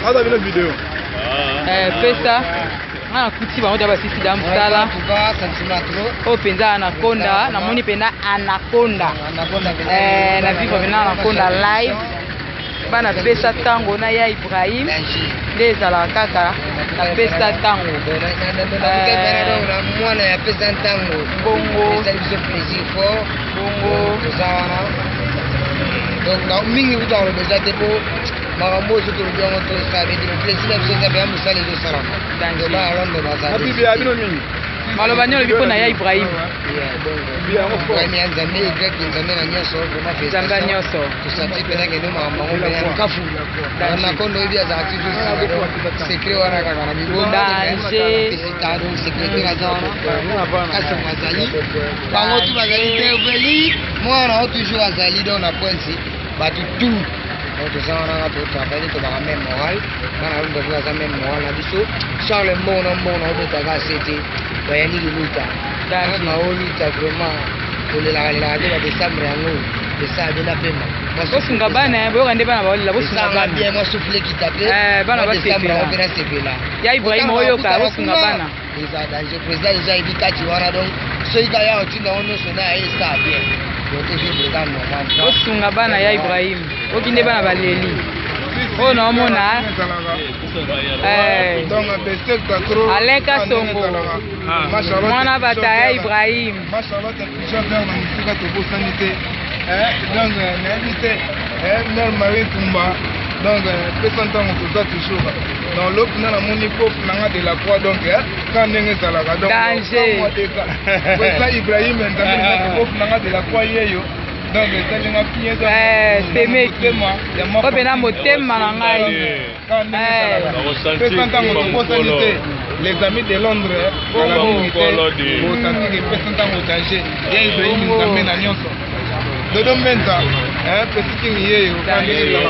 Ada vile video. Pesa. Na kuti bango daba sisi da msala. O penza anaconda, na moni pena anaconda. Na vivo pena anaconda live. Bana pesa tango na ya Ibrahim. Ndeza la kaka na pesa tango. Mwana ya pesa tango. Bongo. Ça lui fait plaisir fort. Bongo. Donc na mingi utalo déjà debo. Magambo surtout le bien entre ça mais le plaisir c'est ça bien ça les deux salons. Donc là alors on va ça. Habibi abino mingi. Maloba nyolo biko na ya Ibrahim. Bien donc. Ouais mais nzambe grec nzambe na nyoso vraiment fait. Nzambe nyoso. Tusati pena ke no magambo ya kafu. Na kondo bia za activité secret wana kaka na bibo. Danger. C'est donc secrétaire à zone. Kasa mazali. Bango tu bazali te obeli. Moi on a toujours azali dans la pointe. Ba tout. Donc ça on a tout travaillé to ba même moral. Bana ndo kwa za même moral na biso. Charles Mbono de taga c'était. Bayani luta. Donc na luta vraiment pour la décembre yango. De ça de la pema. Bosunga bana boyo kande bana bawali la bosunga bana. Bien moi souffler qui t'appelle. Bana ba sepela. Ya Ibrahim oyo ka bosunga bana. Déjà dans le président déjà il dit kati wana donc ceux qui ya otinda ono sona et ça bien. Donc je vais dans normal. Bosunga bana ya Ibrahim. Okinde bana baleli. Oh non mona. Donc Bestel Patro. Aleka Songo. Mwana bata ya Ibrahim. Machallah t'es déjà vers la musique de beau sanité. Donc l'invité Mère Marie Tumba. Donc présentant on peut toujours. Dans l'autre na la monipo nanga de la croix donc quand ndenge zalaka donc danger. Ça Ibrahim ntambe nanga de la croix yeyo. Donc telinga pinyeza temeki opena motema na ngai les amis de Londres à la minute au senti que présentant au danger ya Ibrahim nzambe na nyonso dodo menza petit king yeyo kandi la